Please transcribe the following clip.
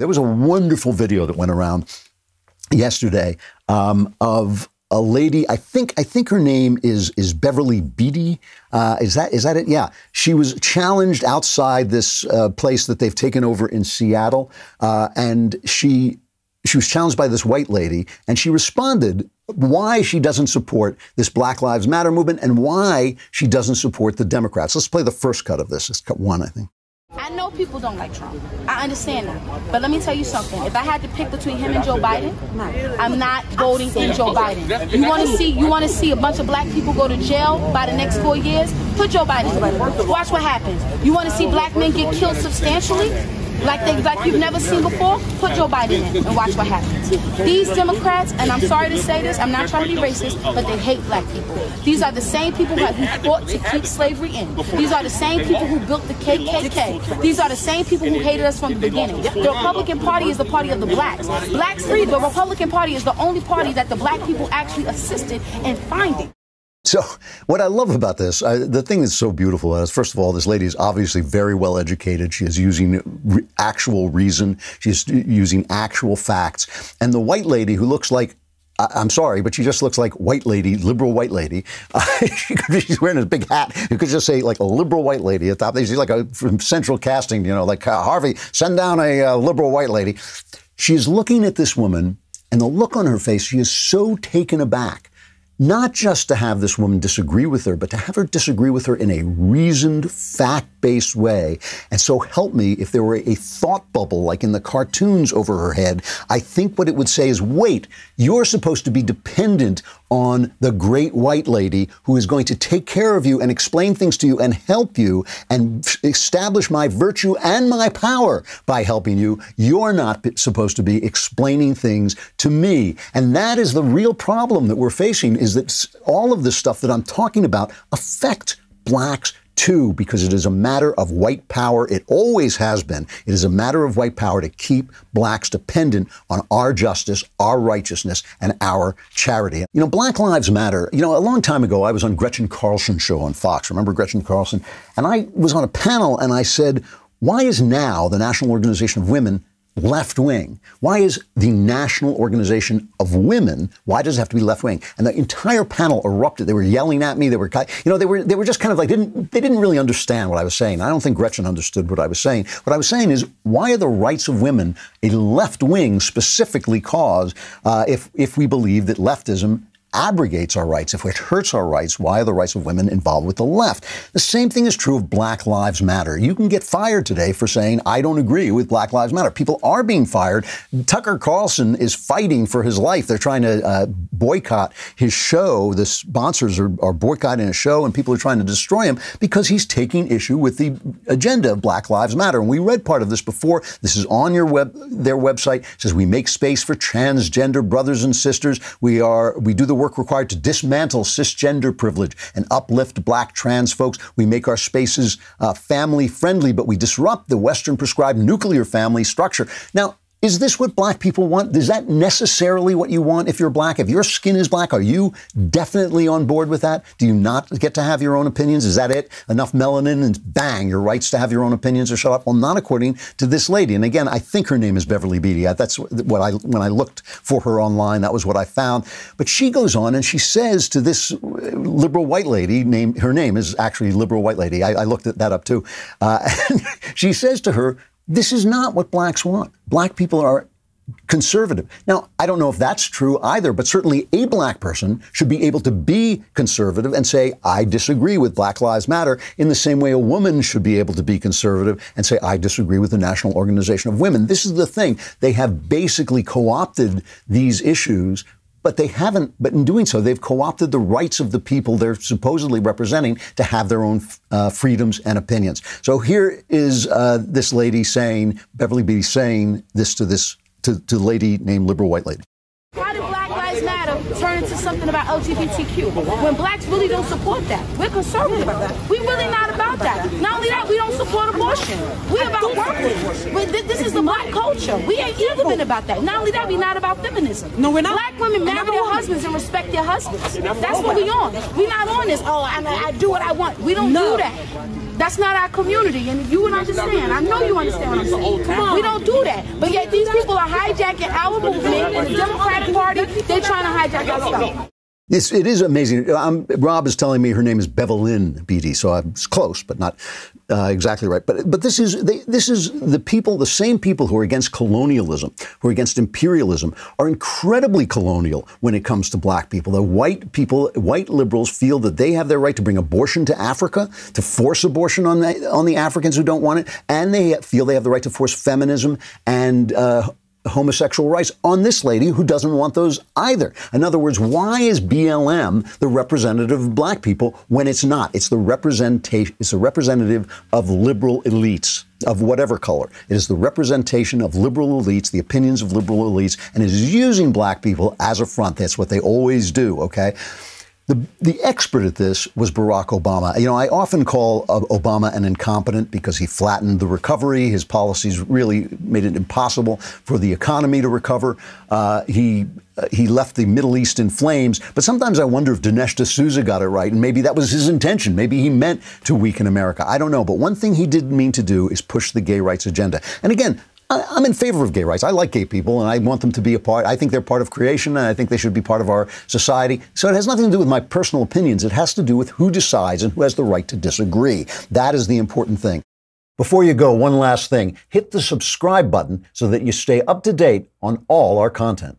There was a wonderful video that went around yesterday of a lady. I think her name is Beverly Beatty. Is that it? Yeah. She was challenged outside this place that they've taken over in Seattle, and she was challenged by this white lady, and she responded why she doesn't support this Black Lives Matter movement and why she doesn't support the Democrats. Let's play the first cut of this. It's cut one, I think. I know people don't like Trump. I understand that. But let me tell you something. If I had to pick between him and Joe Biden, I'm not voting in Joe Biden. You want to see a bunch of black people go to jail by the next 4 years? Put Joe Biden in. Watch what happens. You want to see black men get killed substantially? Like you've never seen before? Put Joe Biden in and watch what happens. These Democrats, and I'm sorry to say this, I'm not trying to be racist, but they hate black people. These are the same people who fought to keep slavery in. These are the same people who built the KKK. These are the same people who hated us from the beginning. The Republican Party is the party of the blacks. Blacks free. The Republican Party is the only party that the black people actually assisted in finding. So what I love about this, the thing that's so beautiful is, first of all, this lady is obviously very well educated. She is using actual reason. She's using actual facts. And the white lady who looks like, I'm sorry, but she just looks like white lady, liberal white lady. She's wearing a big hat. You could just say like a liberal white lady at the top. She's like from Central Casting, you know, like Harvey, send down a liberal white lady. She's looking at this woman, and the look on her face, she is so taken aback. Not just to have this woman disagree with her, but to have her disagree with her in a reasoned, fact-based way. And so help me, if there were a thought bubble like in the cartoons over her head, I think what it would say is, wait, you're supposed to be dependent on the great white lady who is going to take care of you and explain things to you and help you and establish my virtue and my power by helping you. You're not supposed to be explaining things to me. And that is the real problem that we're facing, is that all of this stuff that I'm talking about affect blacks too, because it is a matter of white power. It always has been. It is a matter of white power to keep blacks dependent on our justice, our righteousness, and our charity. You know, Black Lives Matter. You know, a long time ago, I was on Gretchen Carlson's show on Fox. Remember Gretchen Carlson? And I was on a panel and I said, why is now the National Organization of Women left wing? Why is the National Organization of Women, why does it have to be left wing? And the entire panel erupted. They were yelling at me. They were just kind of like, they didn't really understand what I was saying. I don't think Gretchen understood what I was saying. What I was saying is, why are the rights of women a left wing specifically cause if we believe that leftism abrogates our rights? If it hurts our rights, why are the rights of women involved with the left? The same thing is true of Black Lives Matter. You can get fired today for saying, I don't agree with Black Lives Matter. People are being fired. Tucker Carlson is fighting for his life. They're trying to boycott his show. The sponsors are boycotting his show, and people are trying to destroy him because he's taking issue with the agenda of Black Lives Matter. And we read part of this before. This is on their website. It says, we make space for transgender brothers and sisters. We do the work required to dismantle cisgender privilege and uplift black trans folks. We make our spaces family friendly, but we disrupt the Western prescribed nuclear family structure. Now, is this what black people want? Is that necessarily what you want if you're black? If your skin is black, are you definitely on board with that? Do you not get to have your own opinions? Is that it? Enough melanin and bang, your rights to have your own opinions are shut up? Well, not according to this lady. And again, I think her name is Beverly Beatty. That's what when I looked for her online, that was what I found. But she goes on and she says to this liberal white lady, her name is actually liberal white lady. I looked that up too. And she says to her, this is not what blacks want. Black people are conservative. Now, I don't know if that's true either, but certainly a black person should be able to be conservative and say, I disagree with Black Lives Matter, in the same way a woman should be able to be conservative and say, I disagree with the National Organization of Women. This is the thing. They have basically co-opted these issues, but they haven't, but in doing so, they've co-opted the rights of the people they're supposedly representing to have their own freedoms and opinions. So here is this lady saying, Beverly Beatty saying this to a lady named liberal white lady. How did Black Lives Matter turn into something about LGBTQ when blacks really don't support that? We're conservative. We're really not about that. Not only that, we don't support abortion. We're about workers. This is the black culture. We ain't never been about that. Not only that, we're not about feminism. No, we're not. Black women marry their husbands and respect their husbands. That's what we on. We're not on this, oh, I do what I want. We don't do that. That's not our community, and you would understand. I know you understand what I'm saying. We don't do that. But yet these people are hijacking our movement, and the Democratic Party, they're trying to hijack our stuff. Yes, it is amazing. Rob is telling me her name is Bevelyn Beatty, so I'm close, but not exactly right. But this is the people, the same people who are against colonialism, who are against imperialism, are incredibly colonial when it comes to black people. The white people, white liberals, feel that they have their right to bring abortion to Africa, to force abortion on the Africans who don't want it, and they feel they have the right to force feminism and homosexual rights on this lady who doesn't want those either. In other words, why is BLM the representative of black people when it's not? It's the representation. It's a representative of liberal elites of whatever color. It is the representation of liberal elites, the opinions of liberal elites, and it is using black people as a front. That's what they always do. Okay. The expert at this was Barack Obama. You know, I often call Obama an incompetent because he flattened the recovery. His policies really made it impossible for the economy to recover. He left the Middle East in flames. But sometimes I wonder if Dinesh D'Souza got it right, and maybe that was his intention. Maybe he meant to weaken America. I don't know. But one thing he didn't mean to do is push the gay rights agenda. And again, I'm in favor of gay rights. I like gay people, and I want them to be a part. I think they're part of creation, and I think they should be part of our society. So it has nothing to do with my personal opinions. It has to do with who decides and who has the right to disagree. That is the important thing. Before you go, one last thing. Hit the subscribe button so that you stay up to date on all our content.